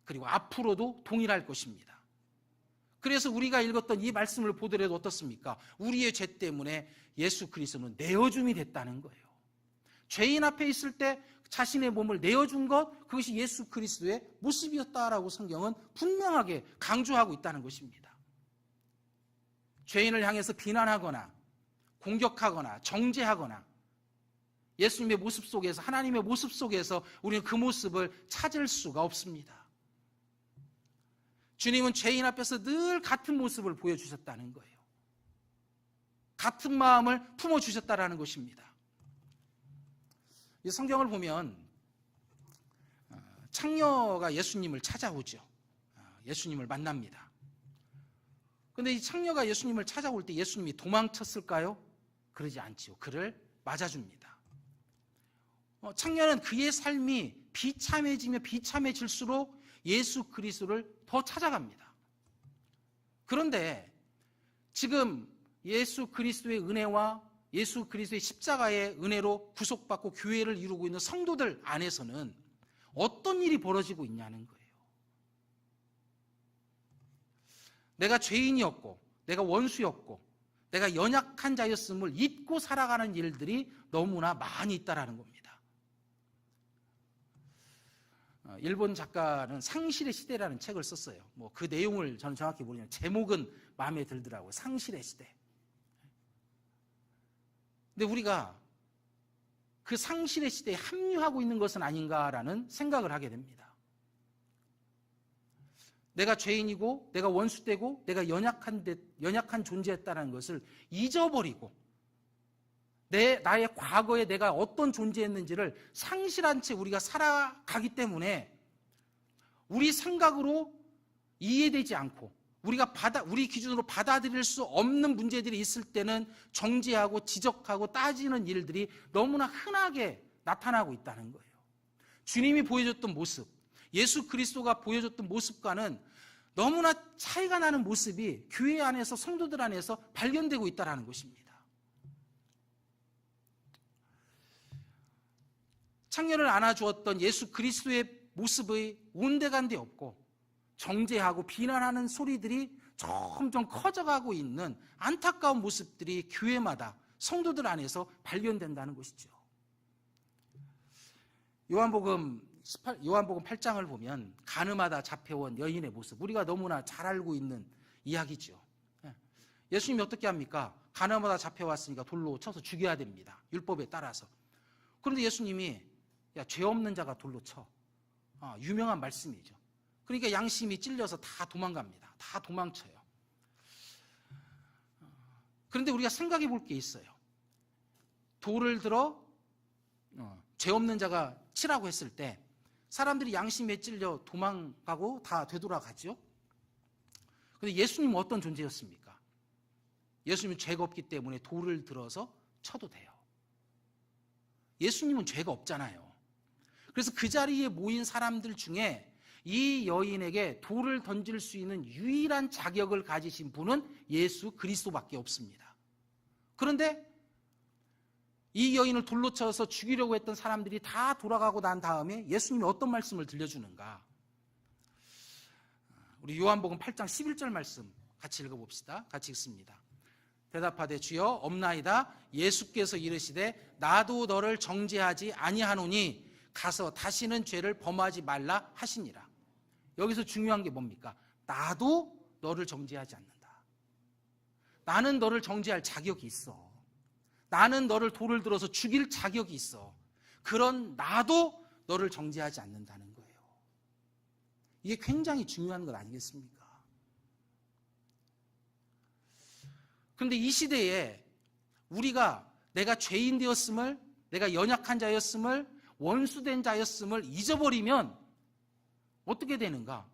그리고 앞으로도 동일할 것입니다. 그래서 우리가 읽었던 이 말씀을 보더라도 어떻습니까? 우리의 죄 때문에 예수 그리스도는 내어줌이 됐다는 거예요. 죄인 앞에 있을 때 자신의 몸을 내어준 것, 그것이 예수 그리스도의 모습이었다라고 성경은 분명하게 강조하고 있다는 것입니다. 죄인을 향해서 비난하거나 공격하거나 정죄하거나 예수님의 모습 속에서, 하나님의 모습 속에서 우리는 그 모습을 찾을 수가 없습니다. 주님은 죄인 앞에서 늘 같은 모습을 보여주셨다는 거예요. 같은 마음을 품어주셨다는 것입니다. 이 성경을 보면 창녀가 예수님을 찾아오죠. 예수님을 만납니다. 그런데 이 창녀가 예수님을 찾아올 때 예수님이 도망쳤을까요? 그러지 않지요. 그를 맞아줍니다. 창녀는 그의 삶이 비참해지며 비참해질수록 예수 그리스도를 더 찾아갑니다. 그런데 지금 예수 그리스도의 은혜와 예수 그리스도의 십자가의 은혜로 구속받고 교회를 이루고 있는 성도들 안에서는 어떤 일이 벌어지고 있냐는 거예요. 내가 죄인이었고 내가 원수였고 내가 연약한 자였음을 잊고 살아가는 일들이 너무나 많이 있다라는 겁니다. 일본 작가는 상실의 시대라는 책을 썼어요. 그 내용을 저는 정확히 모르지만 제목은 마음에 들더라고요. 상실의 시대. 근데 우리가 그 상실의 시대에 합류하고 있는 것은 아닌가라는 생각을 하게 됩니다. 내가 죄인이고 내가 원수되고 내가 연약한 존재였다는 것을 잊어버리고 나의 과거에 내가 어떤 존재였는지를 상실한 채 우리가 살아가기 때문에 우리 생각으로 이해되지 않고 우리 기준으로 받아들일 수 없는 문제들이 있을 때는 정죄하고 지적하고 따지는 일들이 너무나 흔하게 나타나고 있다는 거예요. 주님이 보여줬던 모습, 예수 그리스도가 보여줬던 모습과는 너무나 차이가 나는 모습이 교회 안에서 성도들 안에서 발견되고 있다는 것입니다. 창녀를 안아주었던 예수 그리스도의 모습의 온데간데 없고 정죄하고 비난하는 소리들이 점점 커져가고 있는 안타까운 모습들이 교회마다 성도들 안에서 발견된다는 것이죠. 요한복음 8장을 보면 가늠하다 잡혀온 여인의 모습, 우리가 너무나 잘 알고 있는 이야기죠. 예수님이 어떻게 합니까? 가늠하다 잡혀왔으니까 돌로 쳐서 죽여야 됩니다. 율법에 따라서. 그런데 예수님이 죄 없는 자가 돌로 쳐. 유명한 말씀이죠. 그러니까 양심이 찔려서 다 도망갑니다. 다 도망쳐요. 그런데 우리가 생각해 볼 게 있어요. 돌을 들어 죄 없는 자가 치라고 했을 때 사람들이 양심에 찔려 도망가고 다 되돌아가죠. 그런데 예수님은 어떤 존재였습니까? 예수님은 죄가 없기 때문에 돌을 들어서 쳐도 돼요. 예수님은 죄가 없잖아요. 그래서 그 자리에 모인 사람들 중에 이 여인에게 돌을 던질 수 있는 유일한 자격을 가지신 분은 예수 그리스도밖에 없습니다. 그런데 이 여인을 돌로 쳐서 죽이려고 했던 사람들이 다 돌아가고 난 다음에 예수님이 어떤 말씀을 들려주는가? 우리 요한복음 8장 11절 말씀 같이 읽어봅시다. 같이 읽습니다. 대답하되 주여 없나이다. 예수께서 이르시되 나도 너를 정죄하지 아니하노니 가서 다시는 죄를 범하지 말라 하시니라. 여기서 중요한 게 뭡니까? 나도 너를 정죄하지 않는다. 나는 너를 정죄할 자격이 있어. 나는 너를 돌을 들어서 죽일 자격이 있어. 그런 나도 너를 정죄하지 않는다는 거예요. 이게 굉장히 중요한 것 아니겠습니까? 그런데 이 시대에 우리가 내가 죄인 되었음을, 내가 연약한 자였음을, 원수된 자였음을 잊어버리면 어떻게 되는가?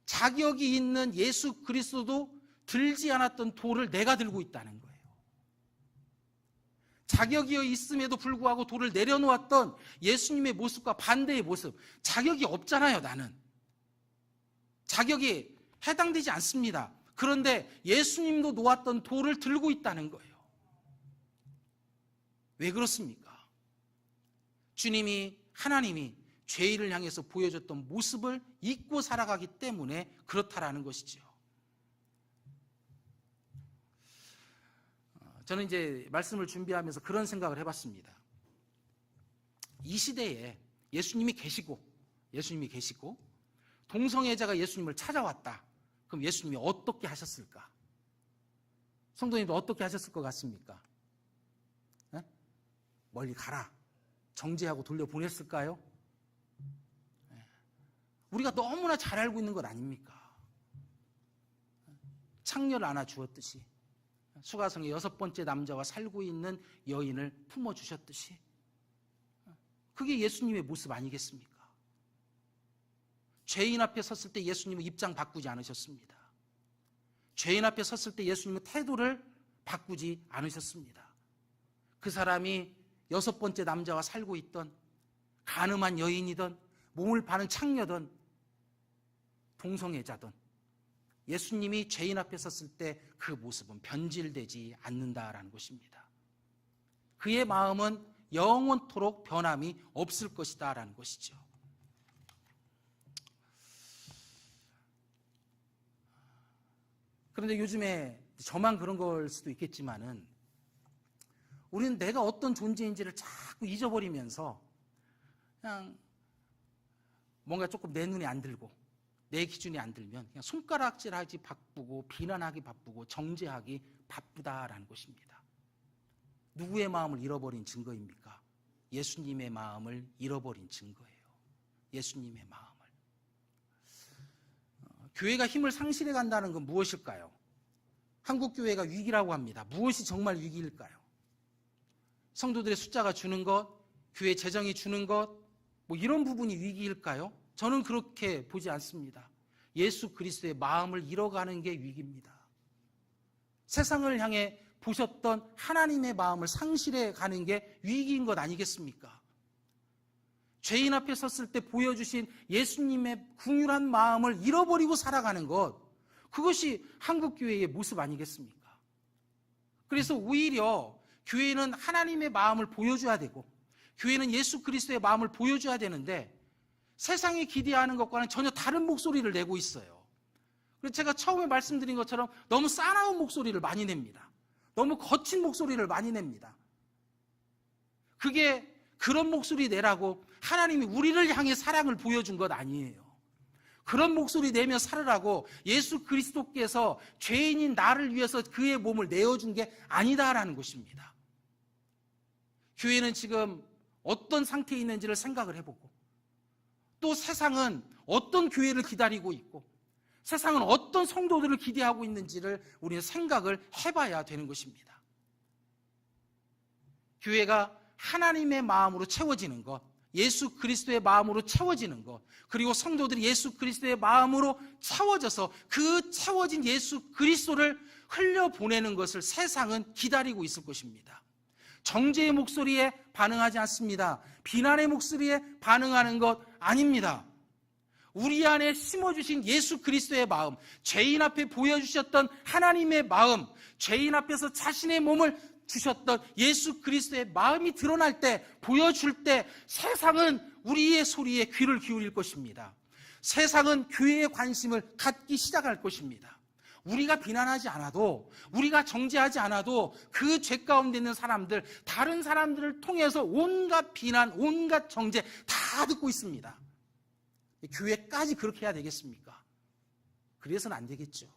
자격이 있는 예수 그리스도도 들지 않았던 돌을 내가 들고 있다는 거예요. 자격이 있음에도 불구하고 돌을 내려놓았던 예수님의 모습과 반대의 모습, 자격이 없잖아요. 나는 자격이 해당되지 않습니다. 그런데 예수님도 놓았던 돌을 들고 있다는 거예요. 왜 그렇습니까? 주님이, 하나님이 죄인을 향해서 보여줬던 모습을 잊고 살아가기 때문에 그렇다라는 것이죠. 저는 이제 말씀을 준비하면서 그런 생각을 해봤습니다. 이 시대에 예수님이 계시고 동성애자가 예수님을 찾아왔다. 그럼 예수님이 어떻게 하셨을까? 성도님도 어떻게 하셨을 것 같습니까? 네? 멀리 가라, 정죄하고 돌려보냈을까요? 네. 우리가 너무나 잘 알고 있는 것 아닙니까? 창녀를 안아주었듯이, 수가성의 6번째 남자와 살고 있는 여인을 품어주셨듯이, 그게 예수님의 모습 아니겠습니까? 죄인 앞에 섰을 때 예수님은 입장 바꾸지 않으셨습니다. 죄인 앞에 섰을 때 예수님은 태도를 바꾸지 않으셨습니다. 그 사람이 6번째 남자와 살고 있던, 간음한 여인이든 몸을 파는 창녀든 동성애자든, 예수님이 죄인 앞에 섰을 때 그 모습은 변질되지 않는다라는 것입니다. 그의 마음은 영원토록 변함이 없을 것이다라는 것이죠. 그런데 요즘에 저만 그런 걸 수도 있겠지만은, 우리는 내가 어떤 존재인지를 자꾸 잊어버리면서 그냥 뭔가 조금 내 눈에 안 들고 내 기준이 안 들면 그냥 손가락질하기 바쁘고 비난하기 바쁘고 정죄하기 바쁘다라는 것입니다. 누구의 마음을 잃어버린 증거입니까? 예수님의 마음을 잃어버린 증거예요. 예수님의 마음을. 교회가 힘을 상실해 간다는 건 무엇일까요? 한국교회가 위기라고 합니다. 무엇이 정말 위기일까요? 성도들의 숫자가 주는 것, 교회 재정이 주는 것, 뭐 이런 부분이 위기일까요? 저는 그렇게 보지 않습니다. 예수 그리스도의 마음을 잃어가는 게 위기입니다. 세상을 향해 보셨던 하나님의 마음을 상실해 가는 게 위기인 것 아니겠습니까? 죄인 앞에 섰을 때 보여주신 예수님의 긍휼한 마음을 잃어버리고 살아가는 것, 그것이 한국교회의 모습 아니겠습니까? 그래서 오히려 교회는 하나님의 마음을 보여줘야 되고, 교회는 예수 그리스도의 마음을 보여줘야 되는데, 세상이 기대하는 것과는 전혀 다른 목소리를 내고 있어요. 그래서 제가 처음에 말씀드린 것처럼 너무 싸나운 목소리를 많이 냅니다. 너무 거친 목소리를 많이 냅니다. 그게 그런 목소리 내라고 하나님이 우리를 향해 사랑을 보여준 것 아니에요. 그런 목소리 내며 살으라고 예수 그리스도께서 죄인인 나를 위해서 그의 몸을 내어준 게 아니다라는 것입니다. 교회는 지금 어떤 상태에 있는지를 생각을 해보고, 또 세상은 어떤 교회를 기다리고 있고, 세상은 어떤 성도들을 기대하고 있는지를 우리는 생각을 해봐야 되는 것입니다. 교회가 하나님의 마음으로 채워지는 것, 예수 그리스도의 마음으로 채워지는 것, 그리고 성도들이 예수 그리스도의 마음으로 채워져서 그 채워진 예수 그리스도를 흘려보내는 것을 세상은 기다리고 있을 것입니다. 정죄의 목소리에 반응하지 않습니다. 비난의 목소리에 반응하는 것 아닙니다. 우리 안에 심어주신 예수 그리스도의 마음, 죄인 앞에 보여주셨던 하나님의 마음, 죄인 앞에서 자신의 몸을 주셨던 예수 그리스도의 마음이 드러날 때, 보여줄 때 세상은 우리의 소리에 귀를 기울일 것입니다. 세상은 교회의 관심을 갖기 시작할 것입니다. 우리가 비난하지 않아도, 우리가 정죄하지 않아도 그 죄 가운데 있는 사람들, 다른 사람들을 통해서 온갖 비난, 온갖 정죄 다 듣고 있습니다. 교회까지 그렇게 해야 되겠습니까? 그래서는 안 되겠죠.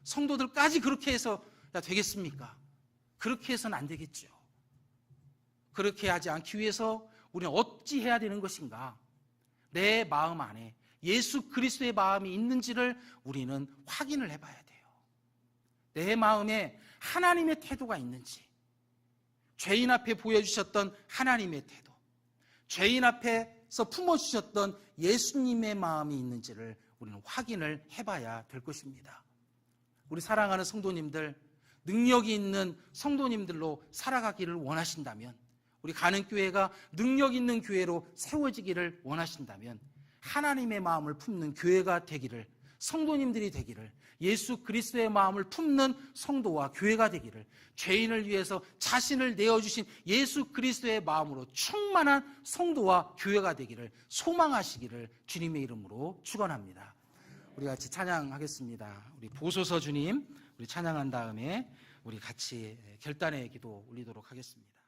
성도들까지 그렇게 해서 되겠습니까? 그렇게 해서는 안 되겠죠. 그렇게 하지 않기 위해서 우리는 어찌 해야 되는 것인가? 내 마음 안에 예수 그리스도의 마음이 있는지를 우리는 확인을 해봐야 돼요. 내 마음에 하나님의 태도가 있는지, 죄인 앞에 보여주셨던 하나님의 태도, 죄인 앞에서 품어주셨던 예수님의 마음이 있는지를 우리는 확인을 해봐야 될 것입니다. 우리 사랑하는 성도님들, 능력이 있는 성도님들로 살아가기를 원하신다면, 우리 가는 교회가 능력 있는 교회로 세워지기를 원하신다면, 하나님의 마음을 품는 교회가 되기를, 성도님들이 되기를, 예수 그리스도의 마음을 품는 성도와 교회가 되기를, 죄인을 위해서 자신을 내어주신 예수 그리스도의 마음으로 충만한 성도와 교회가 되기를 소망하시기를 주님의 이름으로 축원합니다. 우리 같이 찬양하겠습니다. 우리 보소서 주님, 우리 찬양한 다음에 우리 같이 결단의 기도 올리도록 하겠습니다.